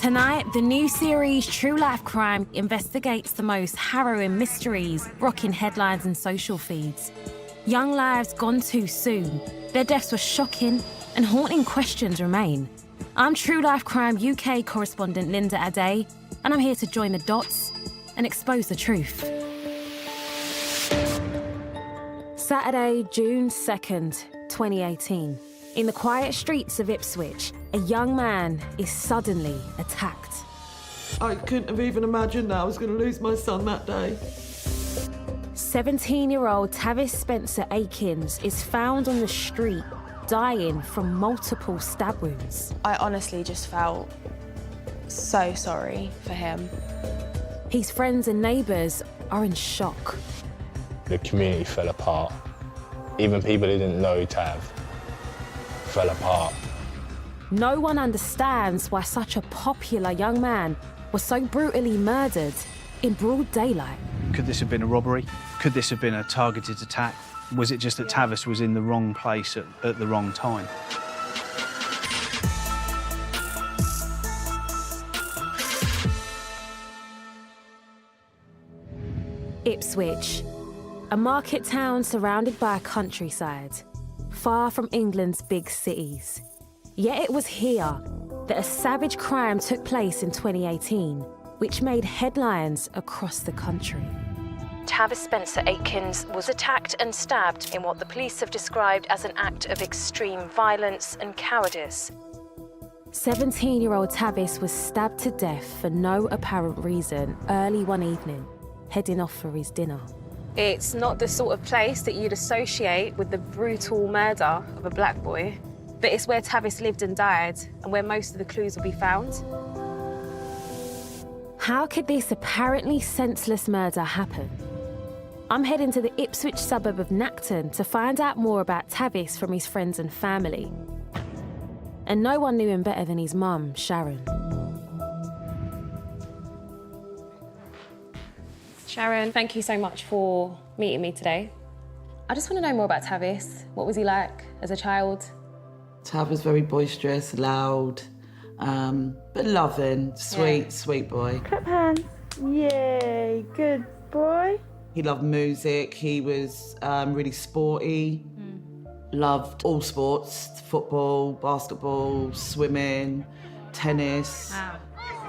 Tonight, the new series True Life Crime investigates the most harrowing mysteries rocking headlines and social feeds. Young lives gone too soon. Their deaths were shocking, and haunting questions remain. I'm True Life Crime UK correspondent Linda Ade, and I'm here to join the dots and expose the truth. Saturday, June 2nd, 2018. In the quiet streets of Ipswich, a young man is suddenly attacked. I couldn't have even imagined that I was going to lose my son that day. 17-year-old Tavis Spencer Aitkens is found on the street, dying from multiple stab wounds. I honestly just felt so sorry for him. His friends and neighbours are in shock. The community fell apart. Even people who didn't know Tav fell apart. No one understands why such a popular young man was so brutally murdered in broad daylight. Could this have been a robbery? Could this have been a targeted attack? Was it just that Tavis was in the wrong place at the wrong time? Ipswich, a market town surrounded by a countryside, far from England's big cities. Yet it was here that a savage crime took place in 2018, which made headlines across the country. Tavis Spencer Aitkens was attacked and stabbed in what the police have described as an act of extreme violence and cowardice. 17-year-old Tavis was stabbed to death for no apparent reason early one evening, heading off for his dinner. It's not the sort of place that you'd associate with the brutal murder of a black boy, but it's where Tavis lived and died, and where most of the clues will be found. How could this apparently senseless murder happen? I'm heading to the Ipswich suburb of Nacton to find out more about Tavis from his friends and family. And no one knew him better than his mum, Sharon. Sharon, thank you so much for meeting me today. I just want to know more about Tavis. What was he like as a child? Tav was very boisterous, loud, but loving, sweet boy. Clap hands. Yay, good boy. He loved music, he was really sporty, loved all sports, football, basketball, swimming, tennis. Wow.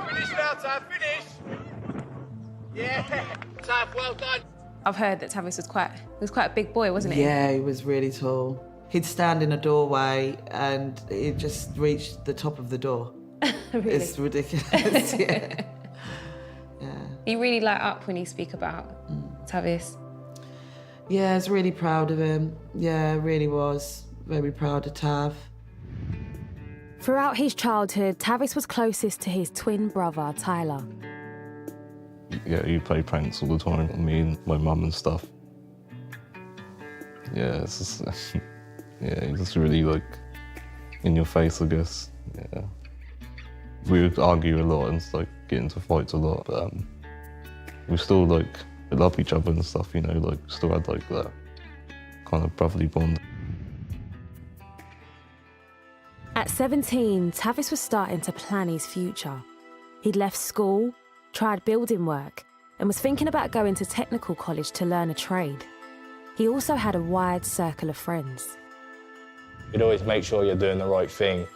Finish now, Tav, finish! Yeah, Tav, well done. I've heard that Tavis was quite a big boy, wasn't he? Yeah, he was really tall. He'd stand in a doorway and he'd just reach the top of the door. Really? It's ridiculous, yeah. You really light up when you speak about Tavis. Yeah, I was really proud of him. Yeah, I really was. Very proud of Tav. Throughout his childhood, Tavis was closest to his twin brother, Tyler. Yeah, he played pranks all the time on me and my mum and stuff. Yeah, it's just, yeah, he's just really like in your face, I guess. Yeah, we would argue a lot and like get into fights a lot, but we still like love each other and stuff. You know, like still had like that kind of brotherly bond. At 17, Tavis was starting to plan his future. He'd left school, tried building work, and was thinking about going to technical college to learn a trade. He also had a wide circle of friends. You'd always make sure you're doing the right thing.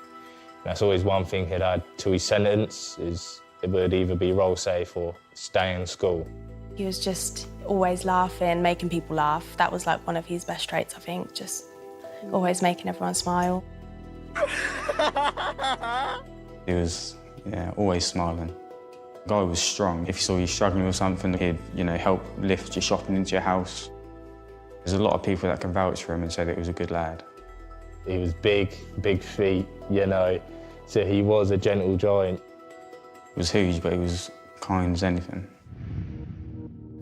That's always one thing he'd add to his sentence, is it would either be roll safe or stay in school. He was just always laughing, making people laugh. That was like one of his best traits, I think, just always making everyone smile. He was, yeah, always smiling. The guy was strong. If you saw you struggling with something, he'd, help lift your shopping into your house. There's a lot of people that can vouch for him and say that he was a good lad. He was big feet, so he was a gentle giant. He was huge, but he was kind as anything.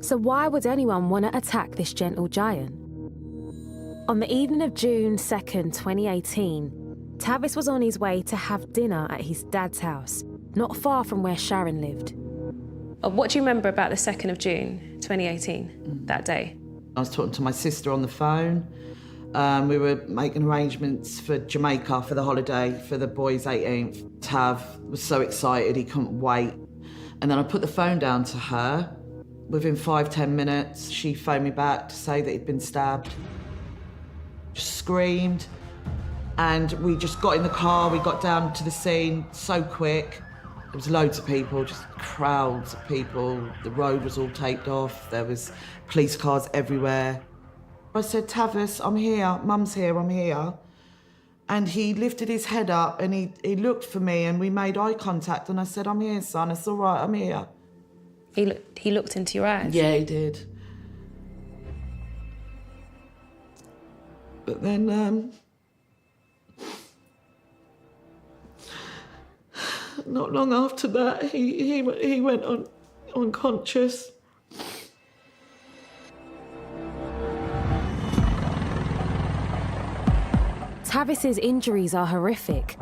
So why would anyone want to attack this gentle giant? On the evening of June 2nd, 2018, Tavis was on his way to have dinner at his dad's house, not far from where Sharon lived. What do you remember about the 2nd of June, 2018, that day? I was talking to my sister on the phone. We were making arrangements for Jamaica for the holiday for the boys' 18th. Tav was so excited, he couldn't wait. And then I put the phone down to her. Within 5-10 minutes, she phoned me back to say that he'd been stabbed. Just screamed. And we just got in the car, we got down to the scene so quick. There was loads of people, just crowds of people. The road was all taped off. There was police cars everywhere. I said, Tavis, I'm here. Mum's here, I'm here. And he lifted his head up and he looked for me and we made eye contact and I said, I'm here, son, it's all right, I'm here. He looked into your eyes? Yeah, he did. But then, not long after that, he went unconscious. Tavis's injuries are horrific.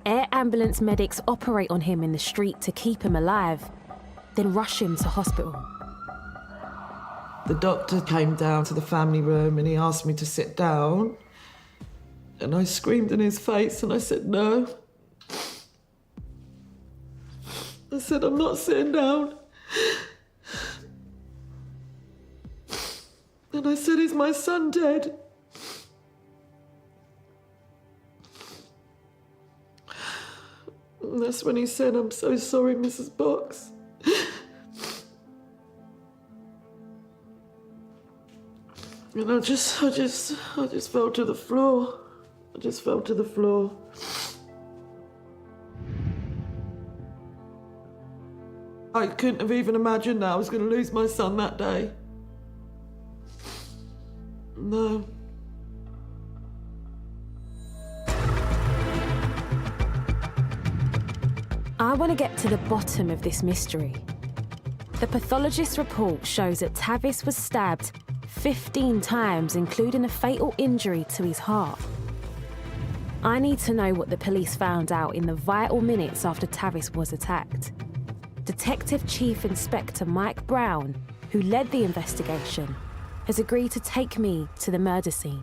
Air ambulance medics operate on him in the street to keep him alive, then rush him to hospital. The doctor came down to the family room and he asked me to sit down. And I screamed in his face and I said, no. I said, I'm not sitting down. And I said, is my son dead? And that's when he said, I'm so sorry, Mrs. Box. And I just fell to the floor. I just fell to the floor. I couldn't have even imagined that I was going to lose my son that day. No. I want to get to the bottom of this mystery. The pathologist's report shows that Tavis was stabbed 15 times, including a fatal injury to his heart. I need to know what the police found out in the vital minutes after Tavis was attacked. Detective Chief Inspector Mike Brown, who led the investigation, has agreed to take me to the murder scene.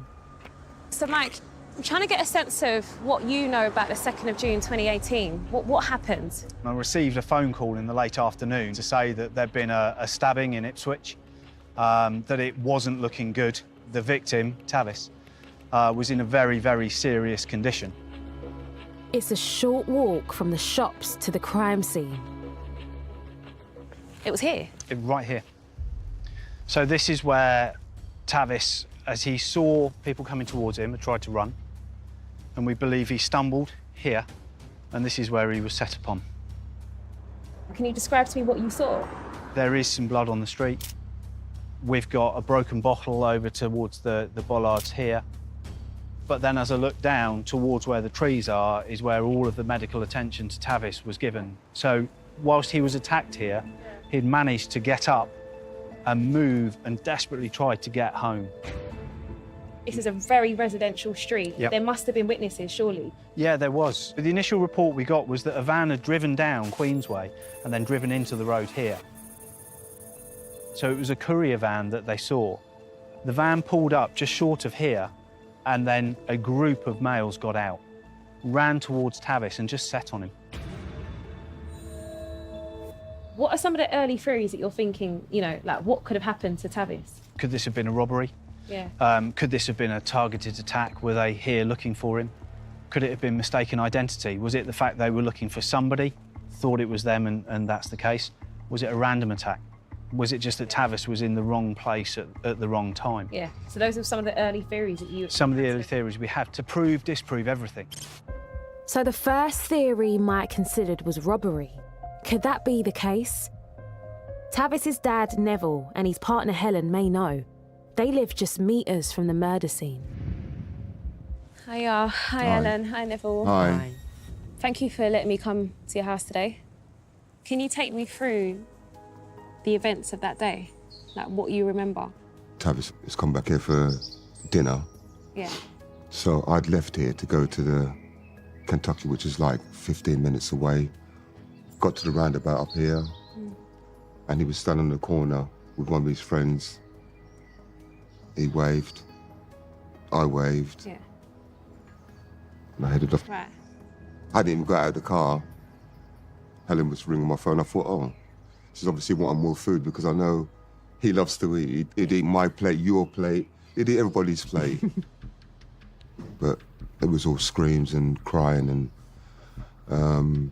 So, Mike, I'm trying to get a sense of what you know about the 2nd of June 2018. What happened? I received a phone call in the late afternoon to say that there'd been a stabbing in Ipswich, that it wasn't looking good. The victim, Tavis, was in a very, very serious condition. It's a short walk from the shops to the crime scene. It was here? Right here. So this is where Tavis, as he saw people coming towards him, had tried to run. And we believe he stumbled here, and this is where he was set upon. Can you describe to me what you saw? There is some blood on the street. We've got a broken bottle over towards the bollards here. But then as I look down towards where the trees are is where all of the medical attention to Tavis was given. So whilst he was attacked here, he'd managed to get up and move and desperately tried to get home. This is a very residential street. Yep. There must have been witnesses, surely. Yeah, there was. The initial report we got was that a van had driven down Queensway and then driven into the road here. So it was a courier van that they saw. The van pulled up just short of here, and then a group of males got out, ran towards Tavis and just set on him. What are some of the early theories that you're thinking, you know, like what could have happened to Tavis? Could this have been a robbery? Yeah. Could this have been a targeted attack? Were they here looking for him? Could it have been mistaken identity? Was it the fact they were looking for somebody, thought it was them and that's the case? Was it a random attack? Was it just that Tavis was in the wrong place at the wrong time? Yeah, so those are some of the early theories that you... Some of the early theories we have to prove, disprove everything. So the first theory Mike considered was robbery. Could that be the case? Tavis's dad, Neville, and his partner, Helen, may know. They live just meters from the murder scene. Hi, Ellen. Hi, Neville. Hi. Thank you for letting me come to your house today. Can you take me through the events of that day? Like, what you remember? Tavis has come back here for dinner. Yeah. So I'd left here to go to the Kentucky, which is like 15 minutes away. Got to the roundabout up here, and he was standing in the corner with one of his friends. He waved, I waved. Yeah. And I headed off. Right. I didn't even go out of the car. Helen was ringing my phone. I thought, oh, she's obviously wanting more food because I know he loves to eat. He'd eat my plate, your plate. He'd eat everybody's plate. But it was all screams and crying, and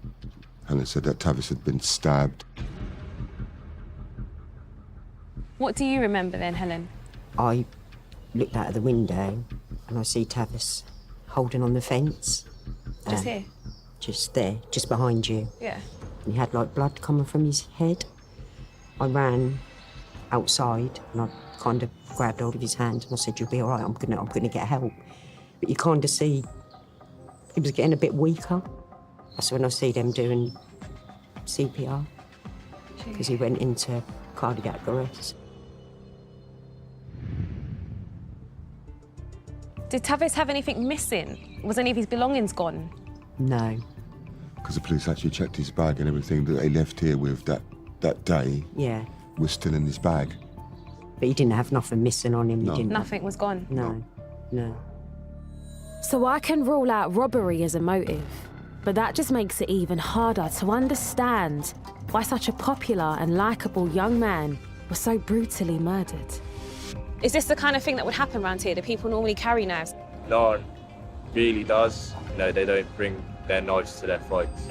Helen said that Tavis had been stabbed. What do you remember then, Helen? I looked out of the window and I see Tavis holding on the fence. Just here? Just there, just behind you. Yeah. And he had like blood coming from his head. I ran outside and I kind of grabbed hold of his hand and I said, "You'll be all right, I'm gonna get help." But you kind of see he was getting a bit weaker. That's when I see them doing CPR because he went into cardiac arrest. Did Tavis have anything missing? Was any of his belongings gone? No. Because the police actually checked his bag and everything that they left here with that day Yeah. was still in his bag. But he didn't have nothing missing on him. No. He didn't. Nothing was gone? No. No. So I can rule out robbery as a motive, but that just makes it even harder to understand why such a popular and likeable young man was so brutally murdered. Is this the kind of thing that would happen around here? Do people normally carry knives? No one really does. No, they don't bring their knives to their fights.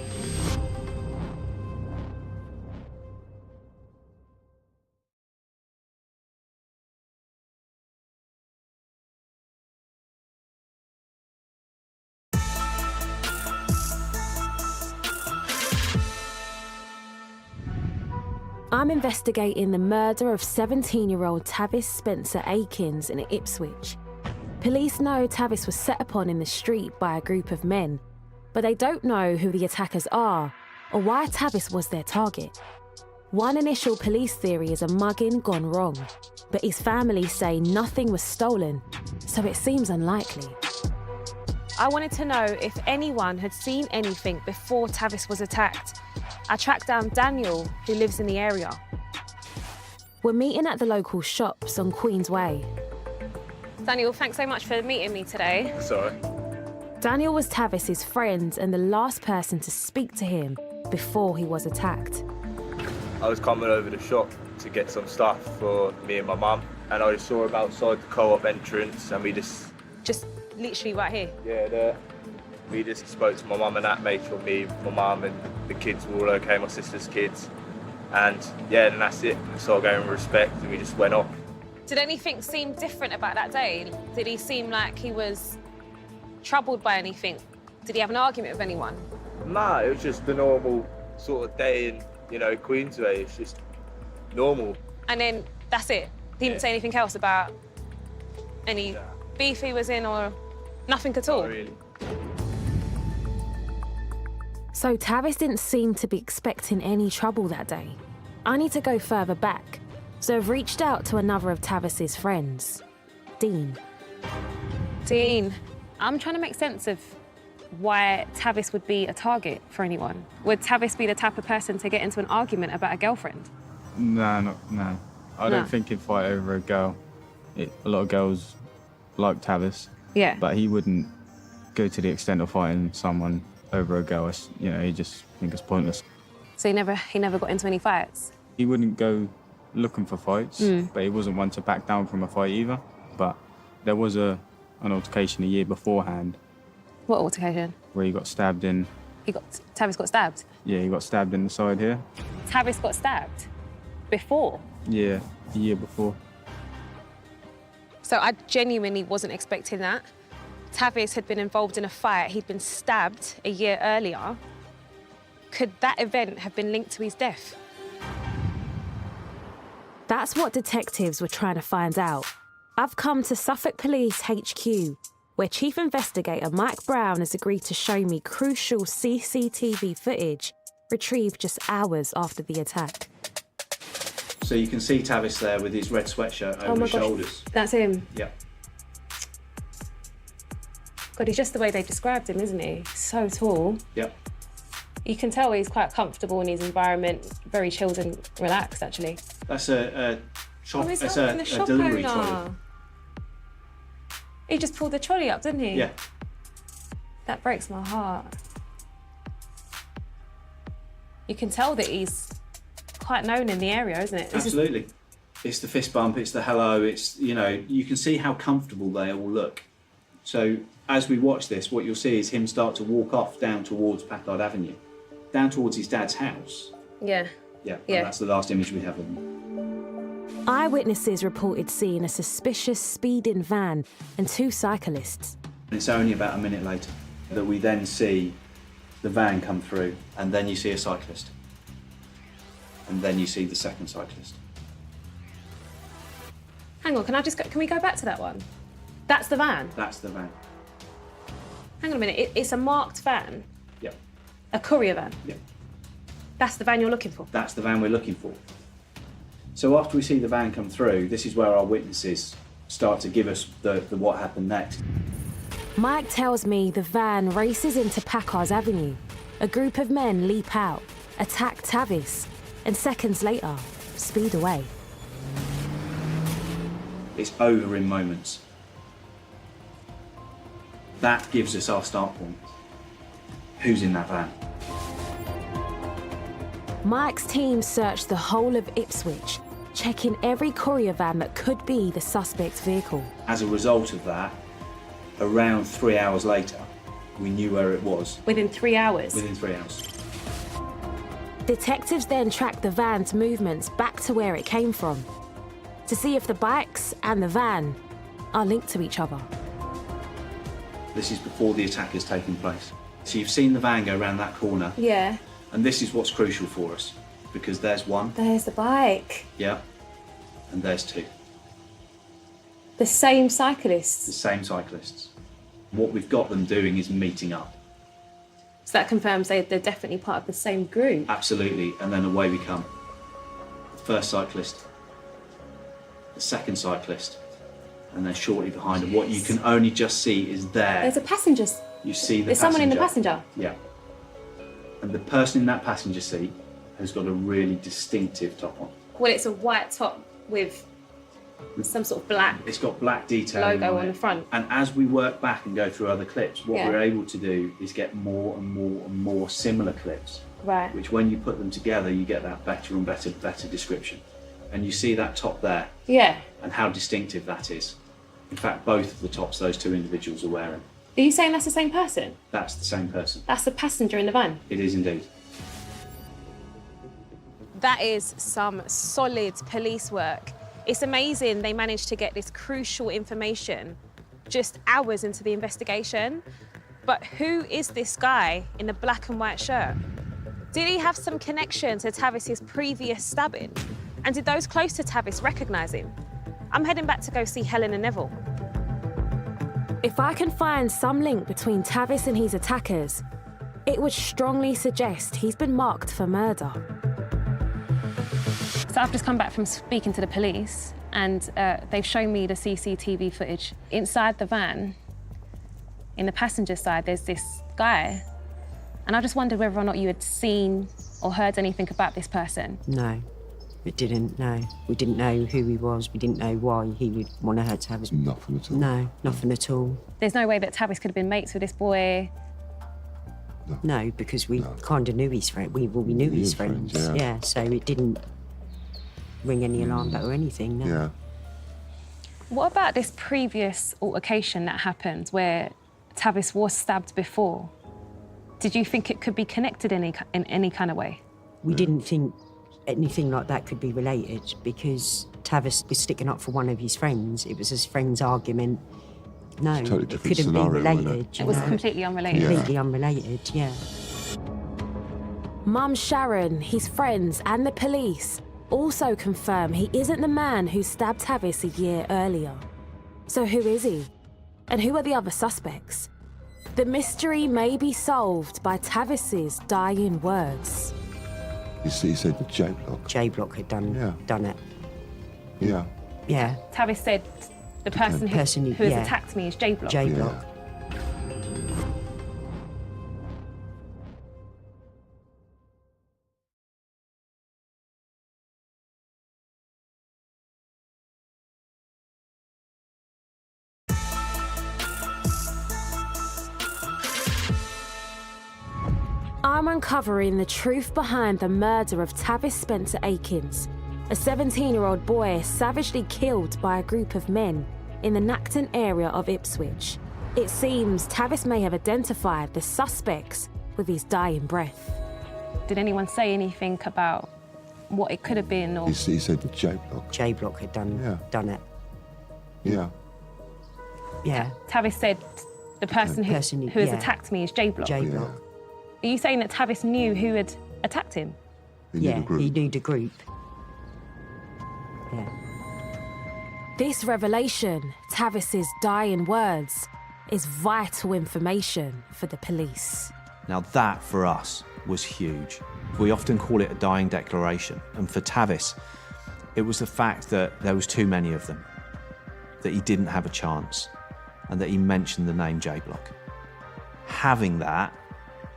I'm investigating the murder of 17-year-old Tavis Spencer Aitkens in Ipswich. Police know Tavis was set upon in the street by a group of men, but they don't know who the attackers are or why Tavis was their target. One initial police theory is a mugging gone wrong, but his family say nothing was stolen, so it seems unlikely. I wanted to know if anyone had seen anything before Tavis was attacked. I tracked down Daniel, who lives in the area. We're meeting at the local shops on Queen's Way. Daniel, thanks so much for meeting me today. Sorry. Daniel was Tavis's friend and the last person to speak to him before he was attacked. I was coming over the shop to get some stuff for me and my mum, and I just saw him outside the co-op entrance, and we just Literally right here? yeah, there. We just spoke to my mum and that, made sure me, my mum and the kids were all okay, my sister's kids. And yeah, then that's it. We started going with respect and we just went off. Did anything seem different about that day? Did he seem like he was troubled by anything? Did he have an argument with anyone? Nah, it was just the normal sort of day in, Queensway. It's just normal. And then that's it? He didn't say anything else about any beef he was in or nothing at all? Not really. So Tavis didn't seem to be expecting any trouble that day. I need to go further back, so I've reached out to another of Tavis's friends, Dean. Dean, I'm trying to make sense of why Tavis would be a target for anyone. Would Tavis be the type of person to get into an argument about a girlfriend? No. I don't think he'd fight over a girl. A lot of girls like Tavis. Yeah. But he wouldn't go to the extent of fighting someone over a girl. He just think it's pointless. So he never got into any fights? He wouldn't go looking for fights, but he wasn't one to back down from a fight either. But there was an altercation a year beforehand. What altercation? Where he got stabbed in. Tavis got stabbed? Yeah, he got stabbed in the side here. Tavis got stabbed? Before? Yeah, a year before. So I genuinely wasn't expecting that. Tavis had been involved in a fight. He'd been stabbed a year earlier. Could that event have been linked to his death? That's what detectives were trying to find out. I've come to Suffolk Police HQ, where Chief Investigator Mike Brown has agreed to show me crucial CCTV footage retrieved just hours after the attack. So you can see Tavis there with his red sweatshirt over his shoulders. That's him? Yeah. God, he's just the way they described him, isn't he? So tall. Yeah. You can tell he's quite comfortable in his environment, very chilled and relaxed, actually. That's a shop. Oh, he's it's helping the a shop delivery owner. trolley. He just pulled the trolley up, didn't he? Yeah. That breaks my heart. You can tell that he's quite known in the area, isn't it? Absolutely. It's the fist bump, it's the hello, it's, you know, you can see how comfortable they all look. So as we watch this, what you'll see is him start to walk off down towards Packard Avenue, down towards his dad's house. Yeah. Yeah, and that's the last image we have of him. Eyewitnesses reported seeing a suspicious speeding van and 2 cyclists. And it's only about a minute later that we then see the van come through, and then you see a cyclist. And then you see the second cyclist. Hang on, can we go back to that one? That's the van? That's the van. Hang on a minute, it's a marked van? Yep. A courier van? Yep. That's the van you're looking for? That's the van we're looking for. So after we see the van come through, this is where our witnesses start to give us the what happened next. Mike tells me the van races into Packard Avenue. A group of men leap out, attack Tavis, and seconds later, speed away. It's over in moments. That gives us our start point. Who's in that van? Mike's team searched the whole of Ipswich, checking every courier van that could be the suspect's vehicle. As a result of that, around 3 hours later, we knew where it was. Within 3 hours? Within 3 hours. Detectives then tracked the van's movements back to where it came from, to see if the bikes and the van are linked to each other. This is before the attack has taken place. So you've seen the van go around that corner. Yeah. And this is what's crucial for us, because there's one. There's the bike. Yeah. And there's 2. The same cyclists? The same cyclists. What we've got them doing is meeting up. So that confirms they're definitely part of the same group? Absolutely, and then away we come. The first cyclist, the second cyclist, and then shortly behind them, what you can only just see is there. There's a passenger. You see the There's someone in the passenger? Yeah. And the person in that passenger seat has got a really distinctive top on. Well, it's a white top with some sort of black. It's got black detailing logo on on it. the front. And as we work back and go through other clips, what Yeah. we're able to do is get more and more and more similar clips. Right. Which, when you put them together, you get that better and better description. And you see that top there. Yeah. And how distinctive that is. In fact, both of the tops those 2 individuals are wearing. Are you saying that's the same person? That's the same person. That's the passenger in the van? It is indeed. That is some solid police work. It's amazing they managed to get this crucial information just hours into the investigation. But who is this guy in the black and white shirt? Did he have some connection to Tavis's previous stabbing? And did those close to Tavis recognise him? I'm heading back to go see Helen and Neville. If I can find some link between Tavis and his attackers, it would strongly suggest he's been marked for murder. So I've just come back from speaking to the police, and they've shown me the CCTV footage. Inside the van, in the passenger side, there's this guy. And I just wondered whether or not you had seen or heard anything about this person. No, we didn't, no. We didn't know who he was. We didn't know why he would want to hurt Tavis. Nothing at all. No, nothing at all. There's no way that Tavis could have been mates with this boy. No, because we kind of knew his friend. We knew his friends. Yeah, so it didn't ring any alarm bell or anything, no. Yeah. What about this previous altercation that happened where Tavis was stabbed before? Did you think it could be connected in any kind of way? We didn't think anything like that could be related because Tavis was sticking up for one of his friends. It was his friend's argument. No, It's a totally it different couldn't scenario, be wasn't related. it? you It was know? completely unrelated. Yeah. Completely unrelated, yeah. Mum Sharon, his friends and the police also confirm he isn't the man who stabbed Tavis a year earlier. So who is he? And who are the other suspects? The mystery may be solved by Tavis's dying words. He said J Block. J Block had done it. Yeah. Yeah, Tavis said the person who has yeah. attacked me is J Block. J Yeah. Block. I'm uncovering the truth behind the murder of Tavis Spencer Aitkens, a 17-year-old boy savagely killed by a group of men in the Nacton area of Ipswich. It seems Tavis may have identified the suspects with his dying breath. Did anyone say anything about what it could have been? Or... He said J-Block. J-Block had done it. Yeah. Yeah. Tavis said the person who has attacked me is J-Block. J-Block. Are you saying that Tavis knew who had attacked him? He knew the group. Yeah. This revelation, Tavis's dying words, is vital information for the police. Now that, for us, was huge. We often call it a dying declaration, and for Tavis, it was the fact that there was too many of them, that he didn't have a chance, and that he mentioned the name J-Block. Having that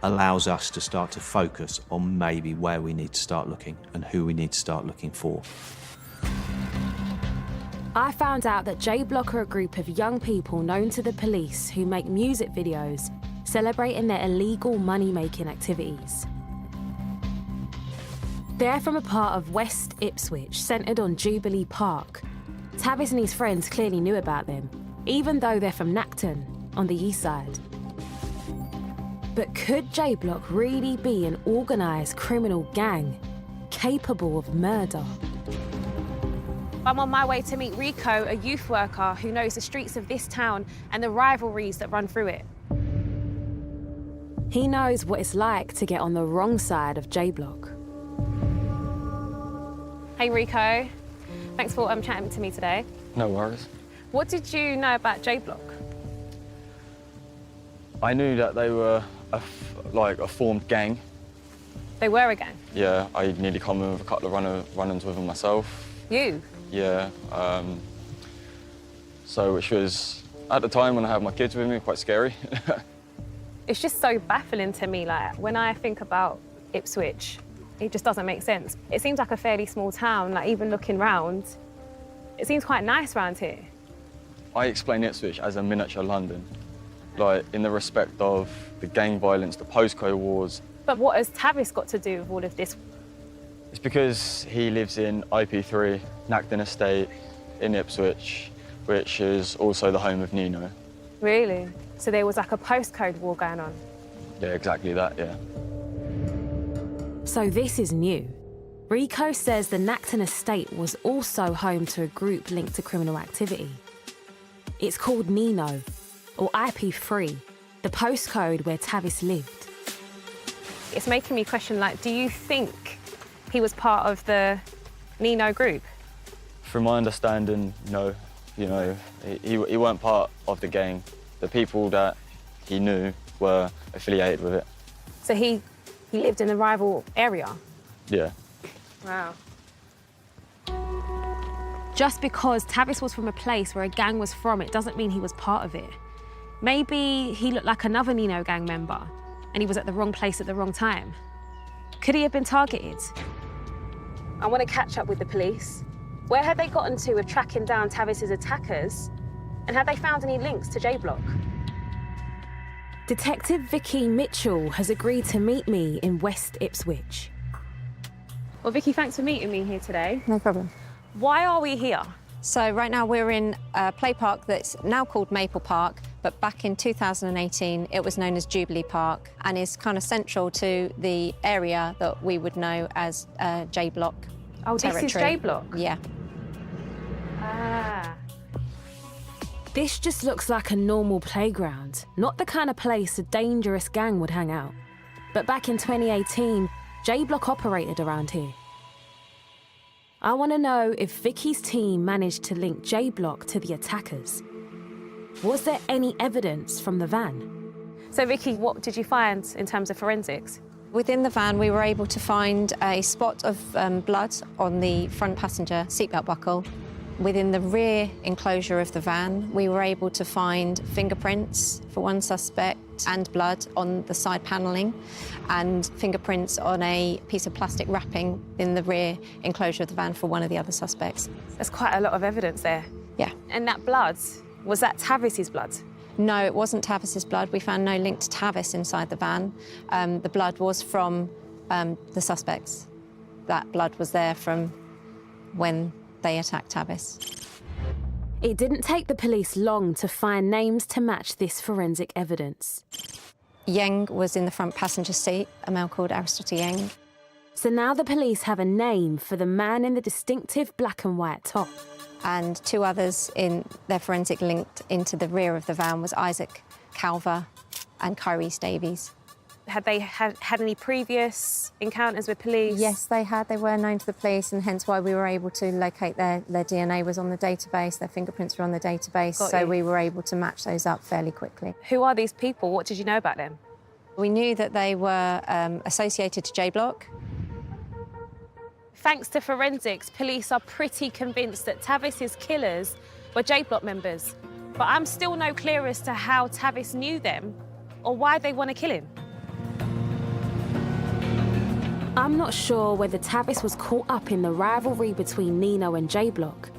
allows us to start to focus on maybe where we need to start looking and who we need to start looking for. I found out that J-Block are a group of young people known to the police who make music videos celebrating their illegal money-making activities. They're from a part of West Ipswich, centred on Jubilee Park. Tavis and his friends clearly knew about them, even though they're from Nacton, on the east side. But could J-Block really be an organised criminal gang capable of murder? I'm on my way to meet Rico, a youth worker who knows the streets of this town and the rivalries that run through it. He knows what it's like to get on the wrong side of J-Block. Hey Rico, thanks for chatting to me today. No worries. What did you know about J-Block? I knew that they were a formed gang. They were a gang? Yeah, I nearly come in with a couple of run-ins with them myself. You? Yeah. So which was, at the time when I had my kids with me, quite scary. It's just so baffling to me. Like, when I think about Ipswich, it just doesn't make sense. It seems like a fairly small town. Like, even looking round, it seems quite nice around here. I explain Ipswich as a miniature London, like in the respect of the gang violence, the postcode wars. But what has Tavis got to do with all of this? It's because he lives in IP3, Nacton Estate, in Ipswich, which is also the home of Nino. Really? So there was like a postcode war going on? Yeah, exactly that, yeah. So this is new. Rico says the Nacton Estate was also home to a group linked to criminal activity. It's called Nino, or IP3, the postcode where Tavis lived. It's making me question, like, do you think he was part of the Nino group? From my understanding, no. You know, he weren't part of the gang. The people that he knew were affiliated with it. So he lived in the rival area? Yeah. Wow. Just because Tavis was from a place where a gang was from, it doesn't mean he was part of it. Maybe he looked like another Nino gang member and he was at the wrong place at the wrong time. Could he have been targeted? I want to catch up with the police. Where had they gotten to with tracking down Tavis's attackers? And had they found any links to J-Block? Detective Vicky Mitchell has agreed to meet me in West Ipswich. Well, Vicky, thanks for meeting me here today. No problem. Why are we here? So right now we're in a play park that's now called Maple Park, but back in 2018 it was known as Jubilee Park and is kind of central to the area that we would know as J-Block territory. This is J-Block? Yeah. Ah. This just looks like a normal playground, not the kind of place a dangerous gang would hang out. But back in 2018, J-Block operated around here. I want to know if Vicky's team managed to link J-Block to the attackers. Was there any evidence from the van? So Vicky, what did you find in terms of forensics? Within the van, we were able to find a spot of blood on the front passenger seatbelt buckle. Within the rear enclosure of the van, we were able to find fingerprints for one suspect and blood on the side panelling and fingerprints on a piece of plastic wrapping in the rear enclosure of the van for one of the other suspects. There's quite a lot of evidence there. Yeah. And that blood, was that Tavis's blood? No, it wasn't Tavis's blood. We found no link to Tavis inside the van. The blood was from the suspects. That blood was there from when they attacked Tavis. It didn't take the police long to find names to match this forensic evidence. Yang was in the front passenger seat, a male called Aristotle Yang. So now the police have a name for the man in the distinctive black and white top. And two others in their forensic linked into the rear of the van was Isaac Calver and Kyrese Davies. Had they had any previous encounters with police? Yes, they had. They were known to the police, and hence why we were able to locate their DNA was on the database, their fingerprints were on the database, so we were able to match those up fairly quickly. Who are these people? What did you know about them? We knew that they were associated to J Block. Thanks to forensics, police are pretty convinced that Tavis's killers were J Block members. But I'm still no clear as to how Tavis knew them or why they want to kill him. I'm not sure whether Tavis was caught up in the rivalry between Nino and J Block.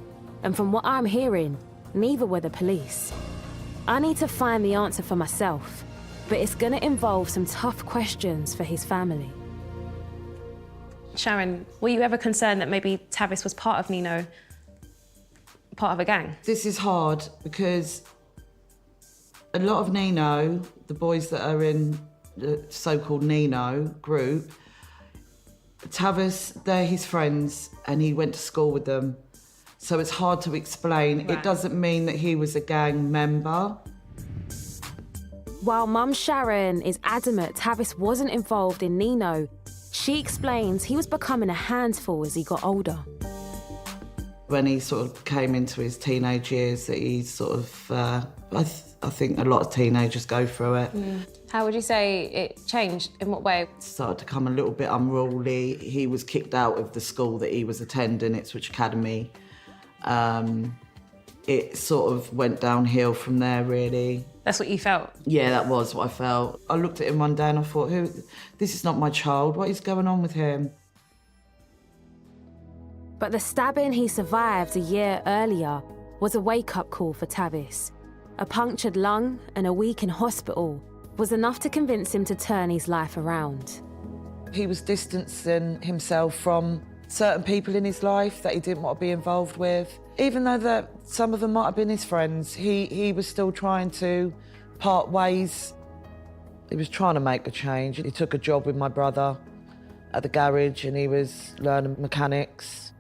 And from what I'm hearing, neither were the police. I need to find the answer for myself, but it's going to involve some tough questions for his family. Sharon, were you ever concerned that maybe Tavis was part of Nino, part of a gang? This is hard because a lot of Nino, the boys that are in the so-called Nino group, Tavis, they're his friends and he went to school with them. So it's hard to explain. Right. It doesn't mean that he was a gang member. While Mum Sharon is adamant Tavis wasn't involved in Nino, she explains he was becoming a handful as he got older. When he sort of came into his teenage years, that he sort of, I think a lot of teenagers go through it. How would you say it changed? In what way? Started to become a little bit unruly. He was kicked out of the school that he was attending, Ipswich Academy. It sort of went downhill from there, really. That's what you felt? Yeah, that was what I felt. I looked at him one day and I thought, this is not my child. What is going on with him? But the stabbing he survived a year earlier was a wake-up call for Tavis. A punctured lung and a week in hospital was enough to convince him to turn his life around. He was distancing himself from certain people in his life that he didn't want to be involved with. Even though some of them might have been his friends, he was still trying to part ways. He was trying to make a change. He took a job with my brother at the garage and he was learning mechanics.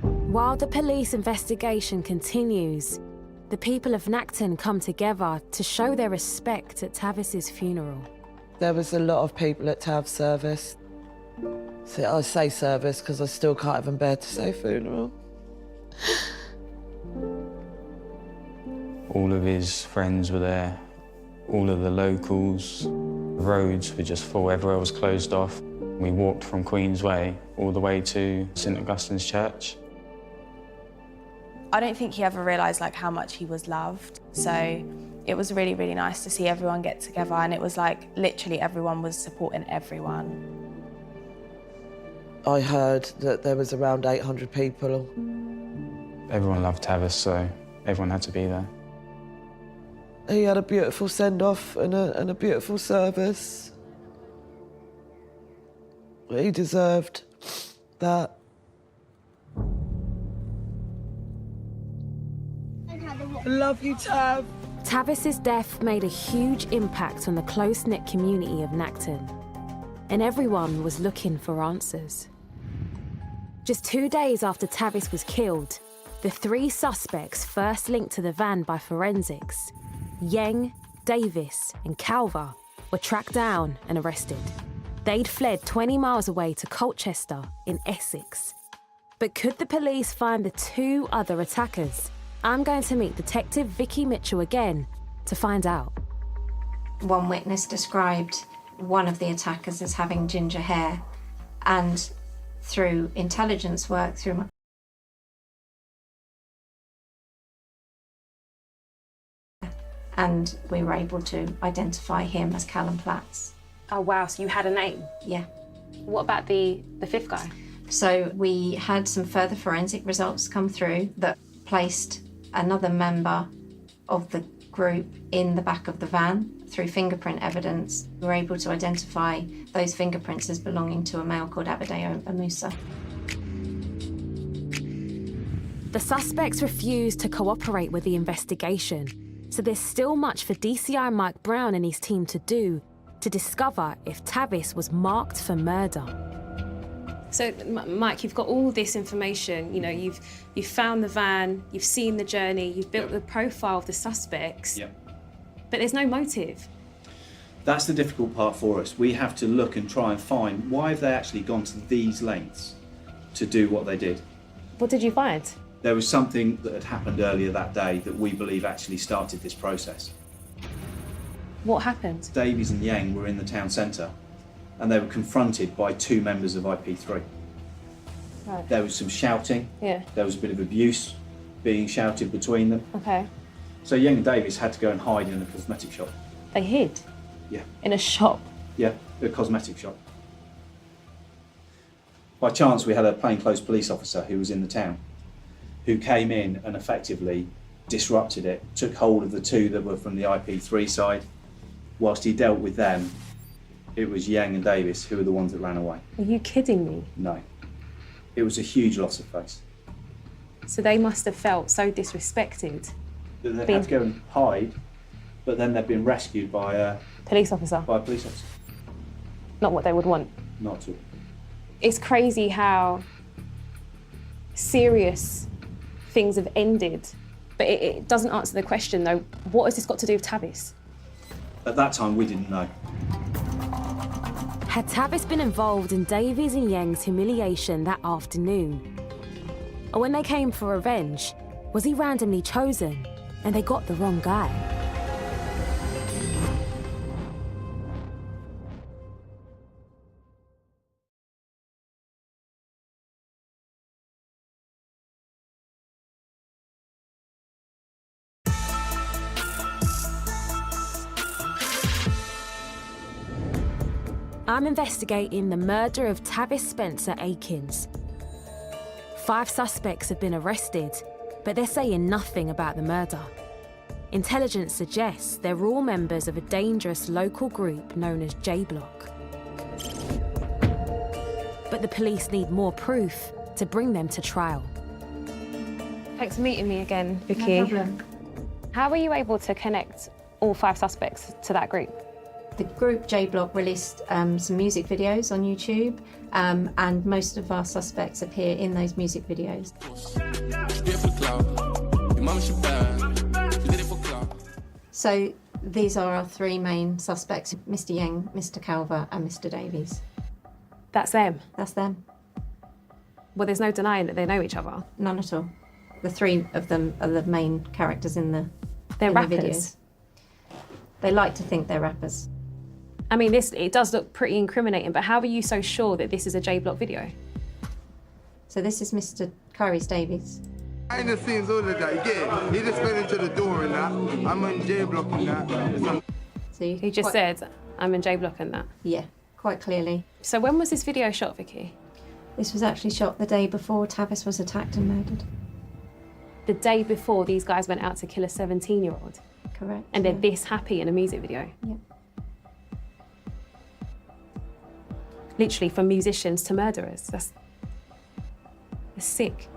While the police investigation continues, the people of Nacton come together to show their respect at Tavis's funeral. There was a lot of people at Tav's service. So I say service because I still can't even bear to say funeral. All of his friends were there, all of the locals. The roads were just full, everywhere was closed off. We walked from Queensway all the way to St Augustine's Church. I don't think he ever realised how much he was loved. So it was really, really nice to see everyone get together, and it was literally everyone was supporting everyone. I heard that there was around 800 people. Everyone loved Tavis, so everyone had to be there. He had a beautiful send-off and a beautiful service. He deserved that. I love you, Tav. Tavis's death made a huge impact on the close-knit community of Nacton, and everyone was looking for answers. Just 2 days after Tavis was killed, the 3 suspects first linked to the van by forensics, Yang, Davis, and Calver, were tracked down and arrested. They'd fled 20 miles away to Colchester in Essex. But could the police find the 2 other attackers? I'm going to meet Detective Vicky Mitchell again to find out. One witness described one of the attackers as having ginger hair, and through intelligence work, and we were able to identify him as Callum Platts. Oh wow, so you had a name? Yeah. What about the 5th guy? So we had some further forensic results come through that placed another member of the group in the back of the van through fingerprint evidence. We were able to identify those fingerprints as belonging to a male called Abadeo Amusa. The suspects refused to cooperate with the investigation, so there's still much for DCI Mike Brown and his team to do to discover if Tavis was marked for murder. So, Mike, you've got all this information. You know, you've found the van, you've seen the journey, you've built the profile of the suspects. Yep. But there's no motive. That's the difficult part for us. We have to look and try and find why have they actually gone to these lengths to do what they did. What did you find? There was something that had happened earlier that day that we believe actually started this process. What happened? Davies and Yang were in the town centre and they were confronted by two members of IP3. Right. There was some shouting, Yeah. there was a bit of abuse being shouted between them. Okay. So Yang and Davies had to go and hide in a cosmetic shop. They hid? Yeah. In a shop? Yeah, a cosmetic shop. By chance, we had a plainclothes police officer who was in the town, who came in and effectively disrupted it, took hold of the two that were from the IP3 side. Whilst he dealt with them, it was Yang and Davis who were the ones that ran away. Are you kidding me? No. It was a huge loss of face. So they must have felt so disrespected. They had to go and hide, but then they'd been rescued by a police officer. By a police officer. Not what they would want. Not at all. It's crazy how serious things have ended, but it doesn't answer the question though, what has this got to do with Tavis? At that time, we didn't know. Had Tavis been involved in Davies and Yang's humiliation that afternoon? Or when they came for revenge, was he randomly chosen and they got the wrong guy? I'm investigating the murder of Tavis Spencer Aitkens. 5 suspects have been arrested, but they're saying nothing about the murder. Intelligence suggests they're all members of a dangerous local group known as J Block. But the police need more proof to bring them to trial. Thanks for meeting me again, Vicky. No problem. How were you able to connect all 5 suspects to that group? The group J Block released some music videos on YouTube, and most of our suspects appear in those music videos. So these are our 3 main suspects, Mr. Yang, Mr. Calver and Mr. Davies. That's them? That's them. Well, there's no denying that they know each other. None at all. The 3 of them are the main characters in the They're in rappers? the videos. They like to think they're rappers. I mean, it does look pretty incriminating, but how are you so sure that this is a J Block video? So this is Mr. Curry's Davies. Behind the scenes, all of that, you get it? He just went into the door and that. I'm on J Block and that. So He just said, I'm in J Block and that? Yeah, quite clearly. So when was this video shot, Vicky? This was actually shot the day before Tavis was attacked and murdered. The day before these guys went out to kill a 17-year-old? Correct. And they're this happy in a music video? Yep. Literally from musicians to murderers. That's sick.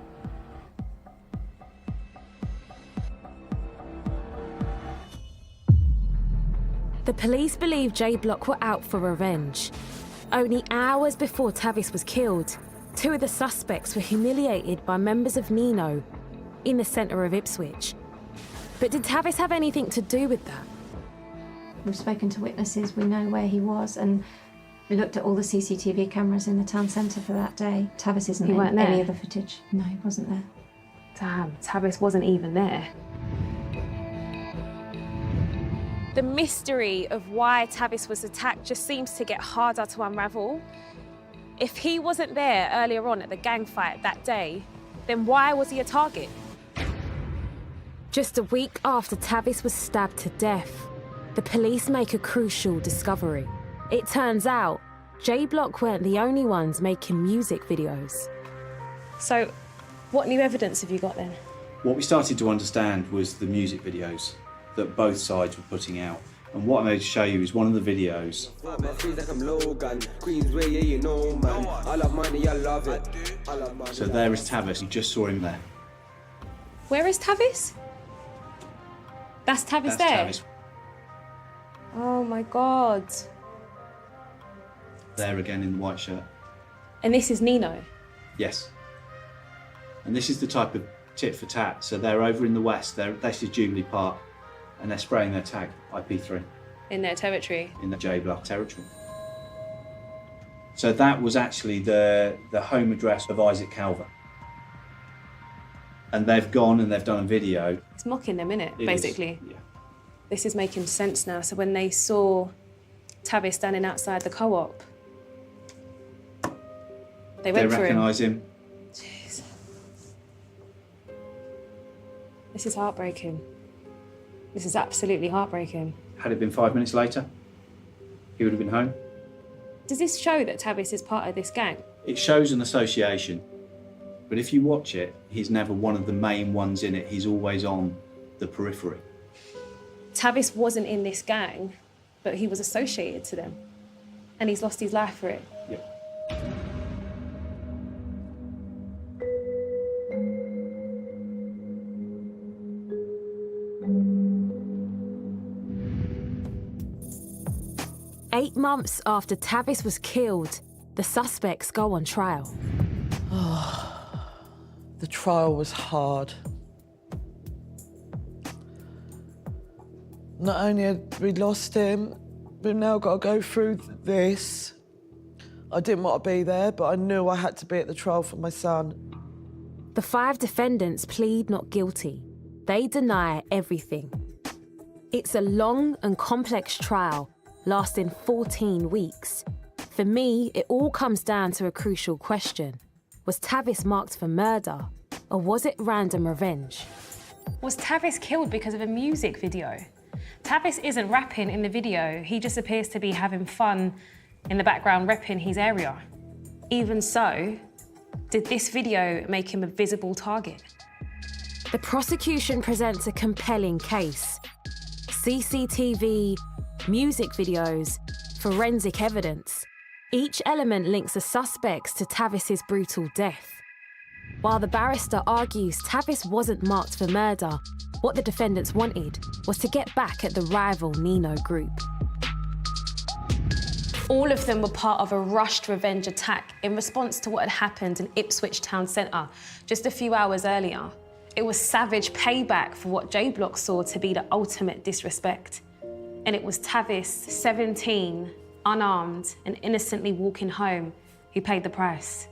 The police believe J Block were out for revenge. Only hours before Tavis was killed, 2 of the suspects were humiliated by members of Nino in the centre of Ipswich. But did Tavis have anything to do with that? We've spoken to witnesses, we know where he was, and we looked at all the CCTV cameras in the town centre for that day. Tavis isn't He in weren't any there? of the footage. No, he wasn't there. Damn, Tavis wasn't even there. The mystery of why Tavis was attacked just seems to get harder to unravel. If he wasn't there earlier on at the gang fight that day, then why was he a target? Just a week after Tavis was stabbed to death, the police make a crucial discovery. It turns out J Block weren't the only ones making music videos. So, what new evidence have you got then? What we started to understand was the music videos. that both sides were putting out. And what I'm going to show you is one of the videos. So there is Tavis. You just saw him there. Where is Tavis? That's Tavis there? Tavis. Oh my God. There again in the white shirt. And this is Nino? Yes. And this is the type of tit for tat. So they're over in the west. This is Jubilee Park, and they're spraying their tag IP3 In their territory? in the J Block territory. So that was actually the home address of Isaac Calver. And they've gone and they've done a video. It's mocking them, innit, It basically? is, yeah. This is making sense now. So when they saw Tavis standing outside the co-op, they went for him. recognise him. Jeez. This is heartbreaking. This is absolutely heartbreaking. Had it been 5 minutes later, he would have been home. Does this show that Tavis is part of this gang? It shows an association, but if you watch it, he's never one of the main ones in it. He's always on the periphery. Tavis wasn't in this gang, but he was associated to them. And he's lost his life for it. Yeah. Eight months after Tavis was killed, the suspects go on trial. The trial was hard. Not only had we lost him, we've now got to go through this. I didn't want to be there, but I knew I had to be at the trial for my son. The 5 defendants plead not guilty. They deny everything. It's a long and complex trial, lasting 14 weeks. For me, it all comes down to a crucial question. Was Tavis marked for murder, or was it random revenge? Was Tavis killed because of a music video? Tavis isn't rapping in the video, he just appears to be having fun in the background repping his area. Even so, did this video make him a visible target? The prosecution presents a compelling case. CCTV, music videos, forensic evidence. Each element links the suspects to Tavis's brutal death. While the barrister argues Tavis wasn't marked for murder, what the defendants wanted was to get back at the rival Nino group. All of them were part of a rushed revenge attack in response to what had happened in Ipswich town centre just a few hours earlier. It was savage payback for what J Block saw to be the ultimate disrespect. And it was Tavis, 17, unarmed and innocently walking home, who paid the price.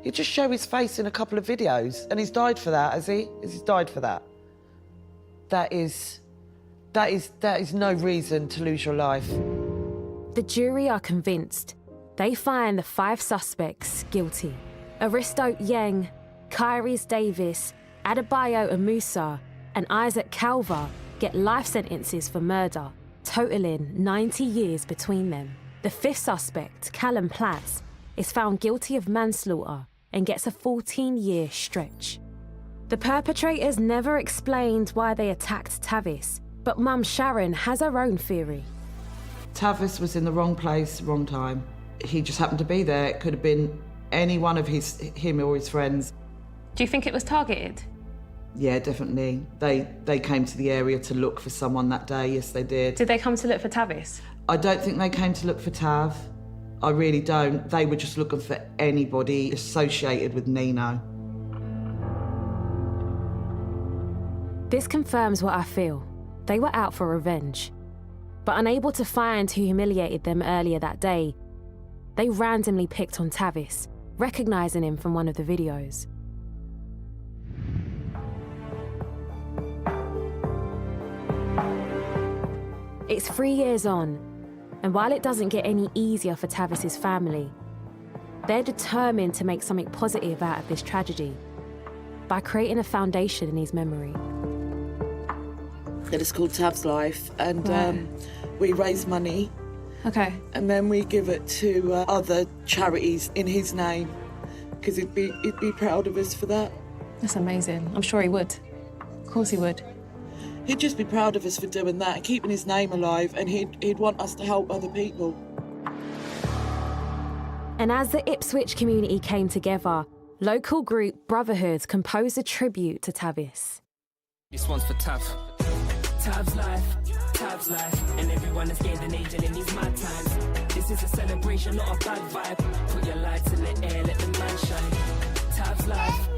You just show his face in a couple of videos, and he's died for that, has he? He's died for that. That is no reason to lose your life. The jury are convinced. They find the 5 suspects guilty. Aristo Yang, Kyrese Davis, Adebayo Amusa, and Isaac Calver get life sentences for murder, totaling 90 years between them. The 5th suspect, Callum Platts, is found guilty of manslaughter and gets a 14-year stretch. The perpetrators never explained why they attacked Tavis, but Mum Sharon has her own theory. Tavis was in the wrong place, wrong time. He just happened to be there. It could have been any one of him or his friends. Do you think it was targeted? Yeah, definitely. They came to the area to look for someone that day, yes they did. Did they come to look for Tavis? I don't think they came to look for Tav. I really don't. They were just looking for anybody associated with Nino. This confirms what I feel. They were out for revenge. But unable to find who humiliated them earlier that day, they randomly picked on Tavis, recognising him from one of the videos. It's 3 years on, and while it doesn't get any easier for Tavis's family, they're determined to make something positive out of this tragedy by creating a foundation in his memory. It's called Tav's Life, and we raise money. Okay. And then we give it to other charities in his name, because he'd be proud of us for that. That's amazing. I'm sure he would. Of course he would. He'd just be proud of us for doing that and keeping his name alive, and he'd want us to help other people. And as the Ipswich community came together, local group Brotherhood composed a tribute to Tavis. This one's for Tav. Tav's life, and everyone has gained an angel in these mad times. This is a celebration, not a bad vibe. Put your lights in the air, let the man shine. Tav's life,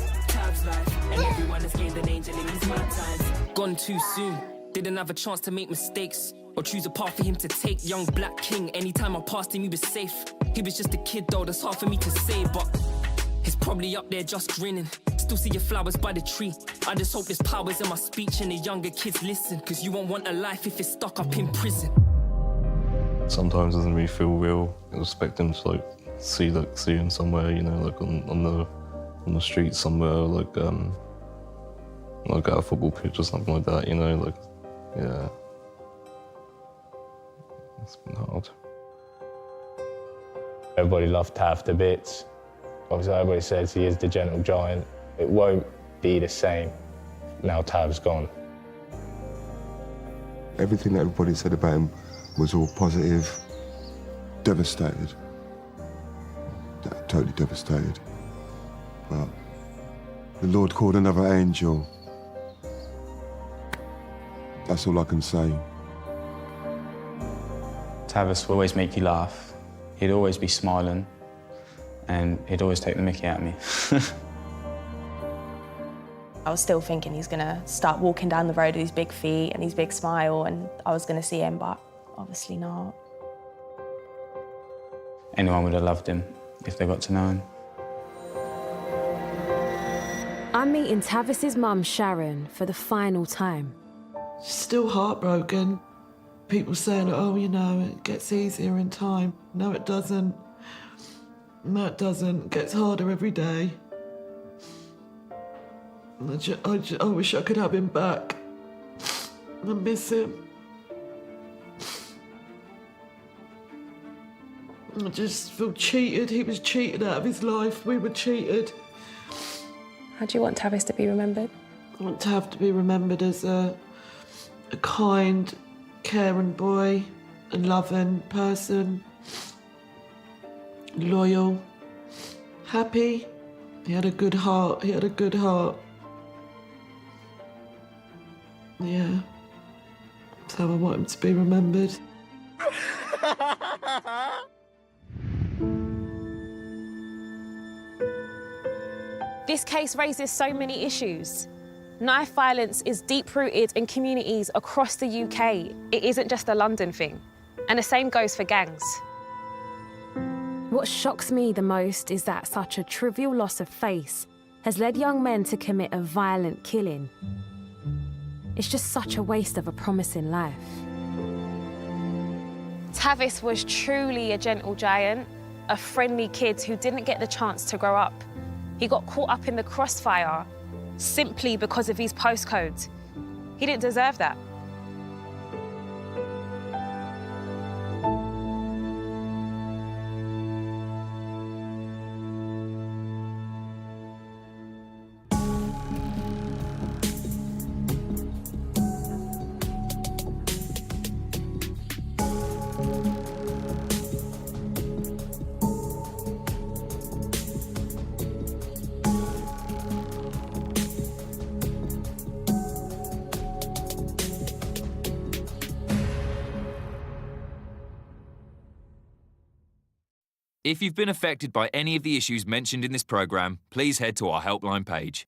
and everyone has gained an angel in these mad times. Gone too soon, didn't have a chance to make mistakes or choose a path for him to take. Young black king, anytime I passed him, he was safe. He was just a kid though, that's hard for me to say, but he's probably up there just grinning. Still see your flowers by the tree. I just hope there's powers in my speech and the younger kids listen, cause you won't want a life if it's stuck up in prison. Sometimes it doesn't really feel real. I expect them to see him somewhere, you know, like on the street somewhere, like at a football pitch or something like that, you know, like, yeah. It's been hard. Everybody loved Tav to bits. Obviously, everybody says he is the gentle giant. It won't be the same now Tav's gone. Everything that everybody said about him was all positive. Devastated. Totally devastated. But the Lord called another angel. That's all I can say. Tavis will always make you laugh. He'd always be smiling, and he'd always take the mickey out of me. I was still thinking he's gonna start walking down the road with his big feet and his big smile, and I was gonna see him, but obviously not. Anyone would have loved him if they got to know him. I'm meeting Tavis's mum, Sharon, for the final time. Still heartbroken. People saying, oh, you know, it gets easier in time. No, it doesn't. No, it doesn't. It gets harder every day. I wish I could have him back. I miss him. I just feel cheated. He was cheated out of his life. We were cheated. How do you want Tavis to be remembered? I want Tav to be remembered as a kind, caring boy, a loving person, loyal, happy. He had a good heart. He had a good heart. Yeah. That's how I want him to be remembered. This case raises so many issues. Knife violence is deep-rooted in communities across the UK. It isn't just a London thing. And the same goes for gangs. What shocks me the most is that such a trivial loss of face has led young men to commit a violent killing. It's just such a waste of a promising life. Tavis was truly a gentle giant, a friendly kid who didn't get the chance to grow up. He got caught up in the crossfire simply because of his postcode. He didn't deserve that. If you've been affected by any of the issues mentioned in this programme, please head to our helpline page.